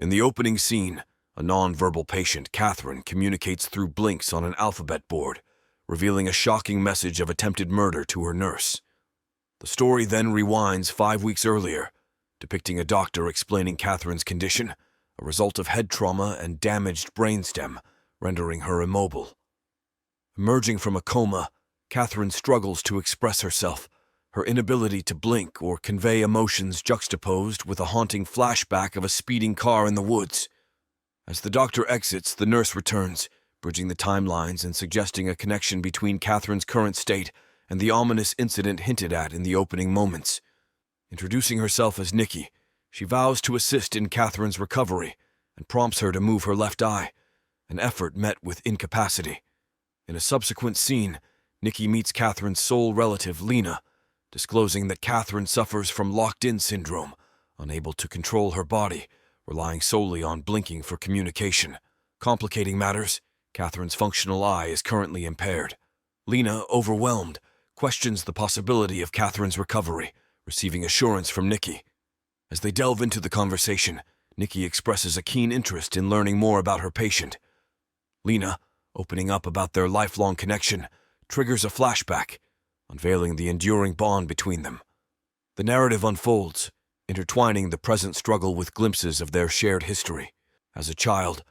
In the opening scene, a non-verbal patient, Katherine, communicates through blinks on an alphabet board, revealing a shocking message of attempted murder to her nurse. The story then rewinds 5 weeks earlier, depicting a doctor explaining Katherine's condition, a result of head trauma and damaged brainstem, rendering her immobile. Emerging from a coma, Katherine struggles to express herself, her inability to blink or convey emotions juxtaposed with a haunting flashback of a speeding car in the woods. As the doctor exits, the nurse returns, bridging the timelines and suggesting a connection between Katherine's current state and the ominous incident hinted at in the opening moments. Introducing herself as Nikki, she vows to assist in Katherine's recovery and prompts her to move her left eye, an effort met with incapacity. In a subsequent scene, Nikki meets Katherine's sole relative, Lena, disclosing that Katherine suffers from locked-in syndrome, unable to control her body, relying solely on blinking for communication. Complicating matters, Katherine's functional eye is currently impaired. Lena, overwhelmed, questions the possibility of Katherine's recovery, receiving assurance from Nikki. As they delve into the conversation, Nikki expresses a keen interest in learning more about her patient. Lena, opening up about their lifelong connection, triggers a flashback, unveiling the enduring bond between them. The narrative unfolds, intertwining the present struggle with glimpses of their shared history. As a child,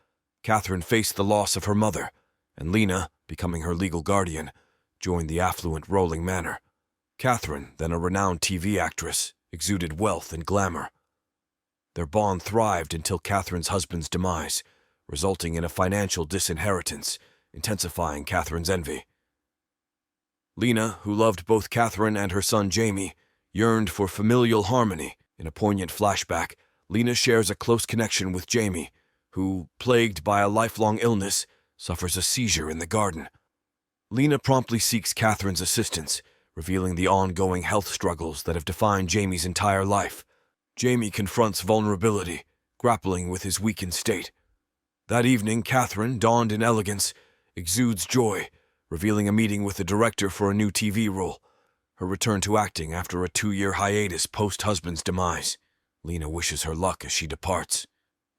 Katherine faced the loss of her mother, and Lena, becoming her legal guardian, joined the affluent Rolling Manor. Katherine, then a renowned TV actress, exuded wealth and glamour. Their bond thrived until Katherine's husband's demise, resulting in a financial disinheritance, intensifying Katherine's envy. Lena, who loved both Katherine and her son Jamie, yearned for familial harmony. In a poignant flashback, Lena shares a close connection with Jamie, who, plagued by a lifelong illness, suffers a seizure in the garden. Lena promptly seeks Katherine's assistance, revealing the ongoing health struggles that have defined Jamie's entire life. Jamie confronts vulnerability, grappling with his weakened state. That evening, Katherine, donned in elegance, exudes joy, revealing a meeting with the director for a new TV role, her return to acting after a 2-year hiatus post-husband's demise. Lena wishes her luck as she departs.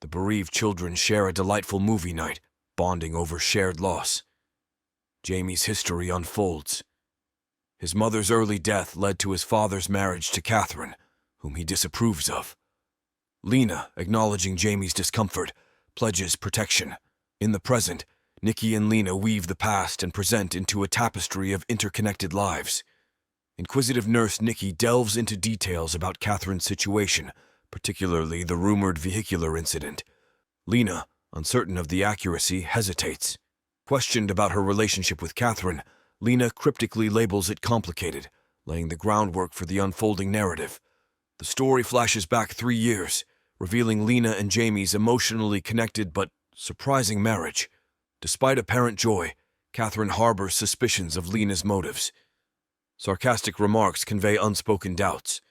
The bereaved children share a delightful movie night, bonding over shared loss. Jamie's history unfolds. His mother's early death led to his father's marriage to Katherine, whom he disapproves of. Lena, acknowledging Jamie's discomfort, pledges protection. In the present, Nikki and Lena weave the past and present into a tapestry of interconnected lives. Inquisitive nurse Nikki delves into details about Katherine's situation, particularly the rumored vehicular incident. Lena, uncertain of the accuracy, hesitates. Questioned about her relationship with Katherine, Lena cryptically labels it complicated, laying the groundwork for the unfolding narrative. The story flashes back 3 years, revealing Lena and Jamie's emotionally connected but surprising marriage. Despite apparent joy, Katherine harbors suspicions of Lena's motives. Sarcastic remarks convey unspoken doubts.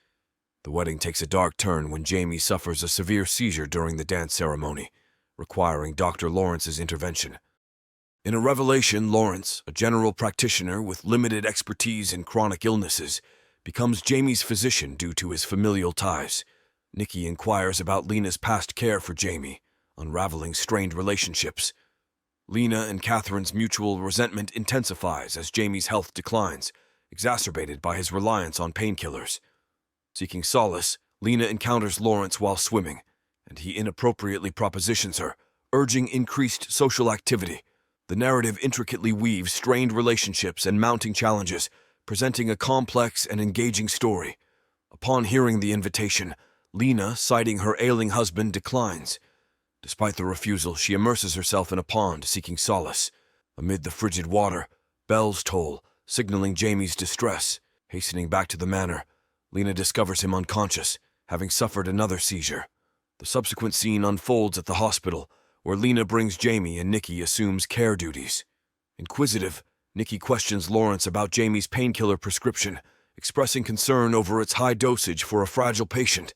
The wedding takes a dark turn when Jamie suffers a severe seizure during the dance ceremony, requiring Dr. Lawrence's intervention. In a revelation, Lawrence, a general practitioner with limited expertise in chronic illnesses, becomes Jamie's physician due to his familial ties. Nikki inquires about Lena's past care for Jamie, unraveling strained relationships. Lena and Katherine's mutual resentment intensifies as Jamie's health declines, exacerbated by his reliance on painkillers. Seeking solace, Lena encounters Lawrence while swimming, and he inappropriately propositions her, urging increased social activity. The narrative intricately weaves strained relationships and mounting challenges, presenting a complex and engaging story. Upon hearing the invitation, Lena, citing her ailing husband, declines. Despite the refusal, she immerses herself in a pond, seeking solace. Amid the frigid water, bells toll, signaling Jamie's distress. Hastening back to the manor, Lena discovers him unconscious, having suffered another seizure. The subsequent scene unfolds at the hospital, where Lena brings Jamie and Nikki assumes care duties. Inquisitive, Nikki questions Lawrence about Jamie's painkiller prescription, expressing concern over its high dosage for a fragile patient.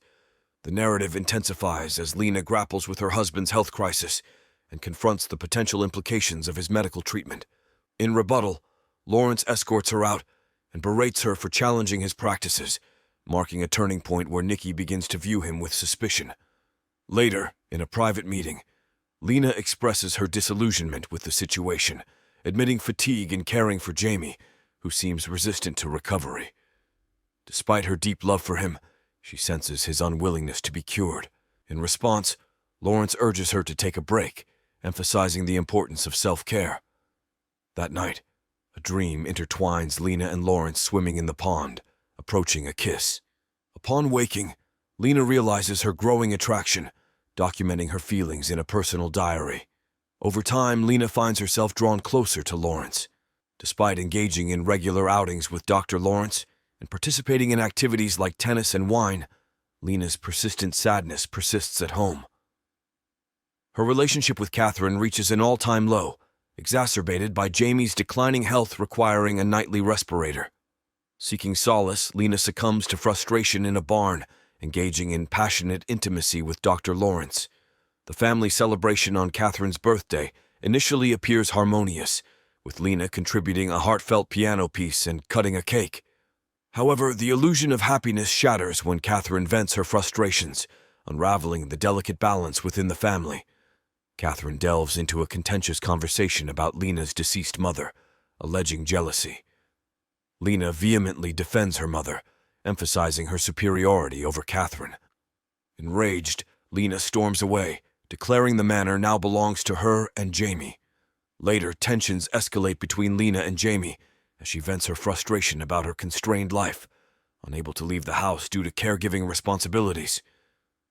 The narrative intensifies as Lena grapples with her husband's health crisis and confronts the potential implications of his medical treatment. In rebuttal, Lawrence escorts her out and berates her for challenging his practices, marking a turning point where Nikki begins to view him with suspicion. Later, in a private meeting, Lena expresses her disillusionment with the situation, admitting fatigue in caring for Jamie, who seems resistant to recovery. Despite her deep love for him, she senses his unwillingness to be cured. In response, Lawrence urges her to take a break, emphasizing the importance of self-care. That night, a dream intertwines Lena and Lawrence swimming in the pond, approaching a kiss. Upon waking, Lena realizes her growing attraction, documenting her feelings in a personal diary. Over time, Lena finds herself drawn closer to Lawrence. Despite engaging in regular outings with Dr. Lawrence and participating in activities like tennis and wine, Lena's persistent sadness persists at home. Her relationship with Katherine reaches an all-time low, exacerbated by Jamie's declining health requiring a nightly respirator. Seeking solace, Lena succumbs to frustration in a barn, engaging in passionate intimacy with Dr. Lawrence. The family celebration on Katherine's birthday initially appears harmonious, with Lena contributing a heartfelt piano piece and cutting a cake. However, the illusion of happiness shatters when Katherine vents her frustrations, unraveling the delicate balance within the family. Katherine delves into a contentious conversation about Lena's deceased mother, alleging jealousy. Lena vehemently defends her mother, emphasizing her superiority over Katherine. Enraged, Lena storms away, declaring the manor now belongs to her and Jamie. Later, tensions escalate between Lena and Jamie as she vents her frustration about her constrained life, unable to leave the house due to caregiving responsibilities.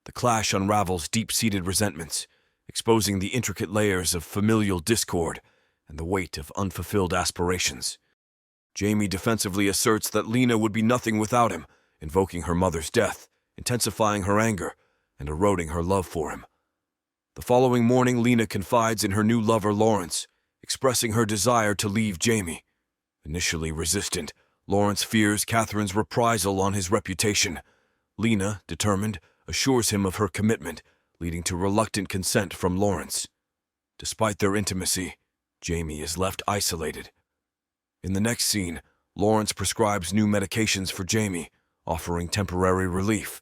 The clash unravels deep-seated resentments, exposing the intricate layers of familial discord and the weight of unfulfilled aspirations. Jamie defensively asserts that Lena would be nothing without him, invoking her mother's death, intensifying her anger, and eroding her love for him. The following morning, Lena confides in her new lover Lawrence, expressing her desire to leave Jamie. Initially resistant, Lawrence fears Katherine's reprisal on his reputation. Lena, determined, assures him of her commitment, leading to reluctant consent from Lawrence. Despite their intimacy, Jamie is left isolated. In the next scene, Lawrence prescribes new medications for Jamie, offering temporary relief.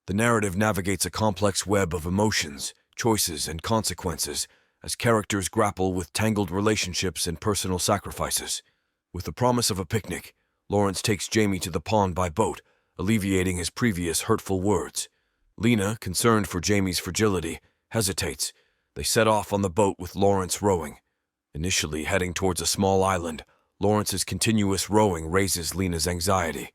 The narrative navigates a complex web of emotions, choices, and consequences as characters grapple with tangled relationships and personal sacrifices. With the promise of a picnic, Lawrence takes Jamie to the pond by boat, alleviating his previous hurtful words. Lena, concerned for Jamie's fragility, hesitates. They set off on the boat with Lawrence rowing. Initially heading towards a small island, Lawrence's continuous rowing raises Lena's anxiety.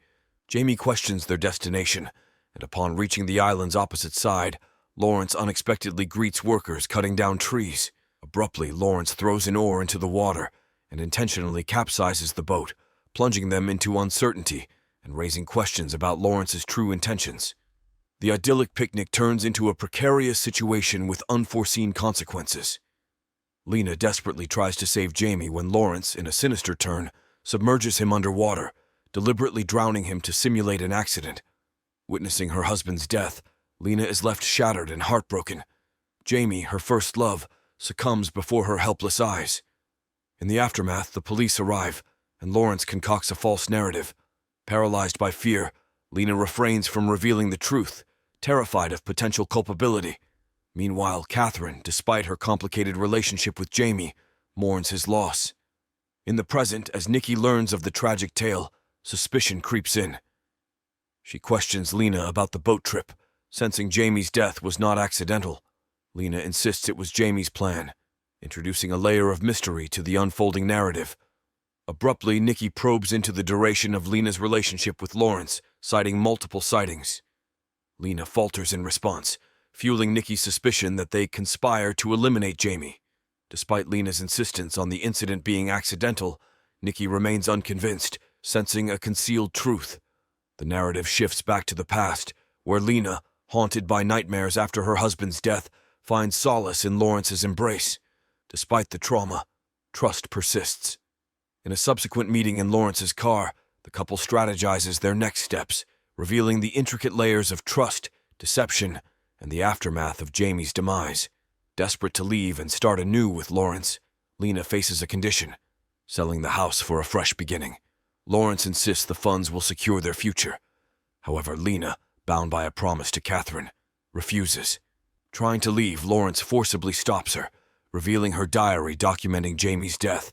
Jamie questions their destination, and upon reaching the island's opposite side, Lawrence unexpectedly greets workers cutting down trees. Abruptly, Lawrence throws an oar into the water and intentionally capsizes the boat, plunging them into uncertainty and raising questions about Lawrence's true intentions. The idyllic picnic turns into a precarious situation with unforeseen consequences. Lena desperately tries to save Jamie when Lawrence, in a sinister turn, submerges him underwater, deliberately drowning him to simulate an accident. Witnessing her husband's death, Lena is left shattered and heartbroken. Jamie, her first love, succumbs before her helpless eyes. In the aftermath, the police arrive, and Lawrence concocts a false narrative. Paralyzed by fear, Lena refrains from revealing the truth, terrified of potential culpability. Meanwhile, Katherine, despite her complicated relationship with Jamie, mourns his loss. In the present, as Nikki learns of the tragic tale, suspicion creeps in. She questions Lena about the boat trip, sensing Jamie's death was not accidental. Lena insists it was Jamie's plan, introducing a layer of mystery to the unfolding narrative. Abruptly, Nikki probes into the duration of Lena's relationship with Lawrence, citing multiple sightings. Lena falters in response, fueling Nikki's suspicion that they conspire to eliminate Jamie. Despite Lena's insistence on the incident being accidental, Nikki remains unconvinced, sensing a concealed truth. The narrative shifts back to the past, where Lena, haunted by nightmares after her husband's death, finds solace in Lawrence's embrace. Despite the trauma, trust persists. In a subsequent meeting in Lawrence's car, the couple strategizes their next steps, revealing the intricate layers of trust, deception, and the aftermath of Jamie's demise. Desperate to leave and start anew with Lawrence, Lena faces a condition: selling the house for a fresh beginning. Lawrence insists the funds will secure their future. However, Lena, bound by a promise to Katherine, refuses. Trying to leave, Lawrence forcibly stops her, revealing her diary documenting Jamie's death.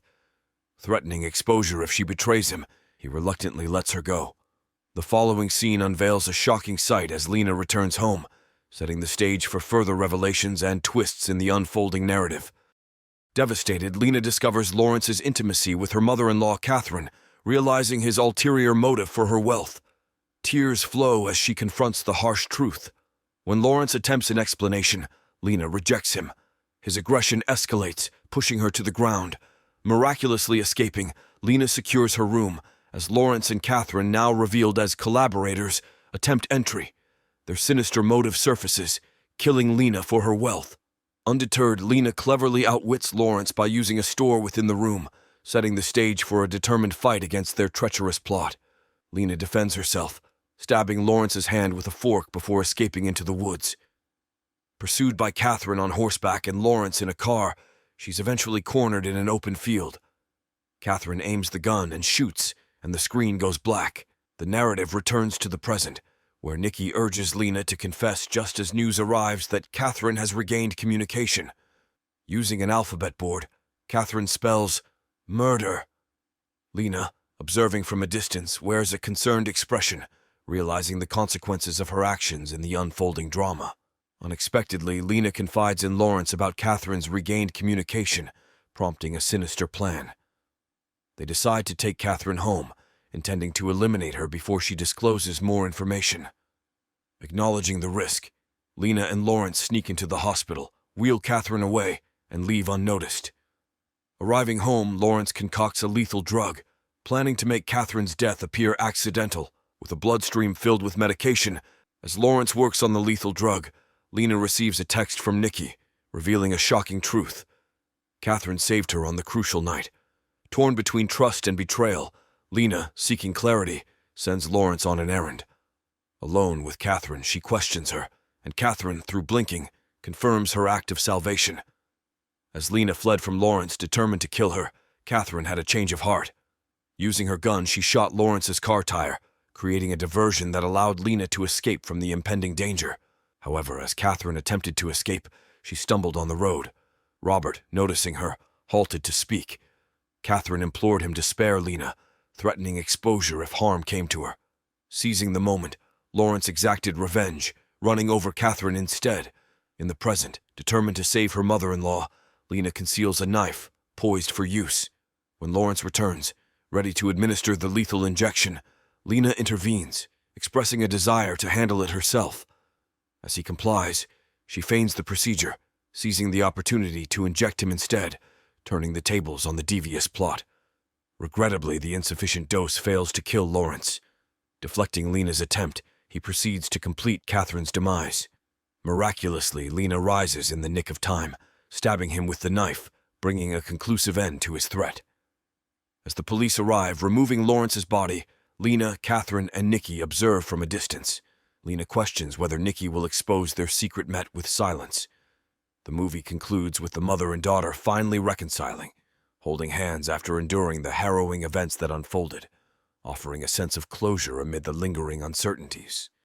Threatening exposure if she betrays him, he reluctantly lets her go. The following scene unveils a shocking sight as Lena returns home, setting the stage for further revelations and twists in the unfolding narrative. Devastated, Lena discovers Lawrence's intimacy with her mother-in-law, Katherine, realizing his ulterior motive for her wealth. Tears flow as she confronts the harsh truth. When Lawrence attempts an explanation, Lena rejects him. His aggression escalates, pushing her to the ground. Miraculously escaping, Lena secures her room, as Lawrence and Katherine, now revealed as collaborators, attempt entry. Their sinister motive surfaces, killing Lena for her wealth. Undeterred, Lena cleverly outwits Lawrence by using a store within the room, setting the stage for a determined fight against their treacherous plot. Lena defends herself, stabbing Lawrence's hand with a fork before escaping into the woods. Pursued by Katherine on horseback and Lawrence in a car, she's eventually cornered in an open field. Katherine aims the gun and shoots, and the screen goes black. The narrative returns to the present, where Nikki urges Lena to confess just as news arrives that Katherine has regained communication. Using an alphabet board, Katherine spells murder. Lena, observing from a distance, wears a concerned expression, realizing the consequences of her actions in the unfolding drama. Unexpectedly, Lena confides in Lawrence about Katherine's regained communication, prompting a sinister plan. They decide to take Katherine home, intending to eliminate her before she discloses more information. Acknowledging the risk, Lena and Lawrence sneak into the hospital, wheel Katherine away, and leave unnoticed. Arriving home, Lawrence concocts a lethal drug, planning to make Katherine's death appear accidental. With a bloodstream filled with medication, as Lawrence works on the lethal drug, Lena receives a text from Nikki, revealing a shocking truth. Katherine saved her on the crucial night. Torn between trust and betrayal, Lena, seeking clarity, sends Lawrence on an errand. Alone with Katherine, she questions her, and Katherine, through blinking, confirms her act of salvation. As Lena fled from Lawrence, determined to kill her, Katherine had a change of heart. Using her gun, she shot Lawrence's car tire, creating a diversion that allowed Lena to escape from the impending danger. However, as Katherine attempted to escape, she stumbled on the road. Robert, noticing her, halted to speak. Katherine implored him to spare Lena, threatening exposure if harm came to her. Seizing the moment, Lawrence exacted revenge, running over Katherine instead. In the present, determined to save her mother-in-law, Lena conceals a knife, poised for use. When Lawrence returns, ready to administer the lethal injection, Lena intervenes, expressing a desire to handle it herself. As he complies, she feigns the procedure, seizing the opportunity to inject him instead, turning the tables on the devious plot. Regrettably, the insufficient dose fails to kill Lawrence. Deflecting Lena's attempt, he proceeds to complete Katherine's demise. Miraculously, Lena rises in the nick of time, stabbing him with the knife, bringing a conclusive end to his threat. As the police arrive, removing Lawrence's body, Lena, Katherine, and Nikki observe from a distance. Lena questions whether Nikki will expose their secret met with silence. The movie concludes with the mother and daughter finally reconciling, holding hands after enduring the harrowing events that unfolded, offering a sense of closure amid the lingering uncertainties.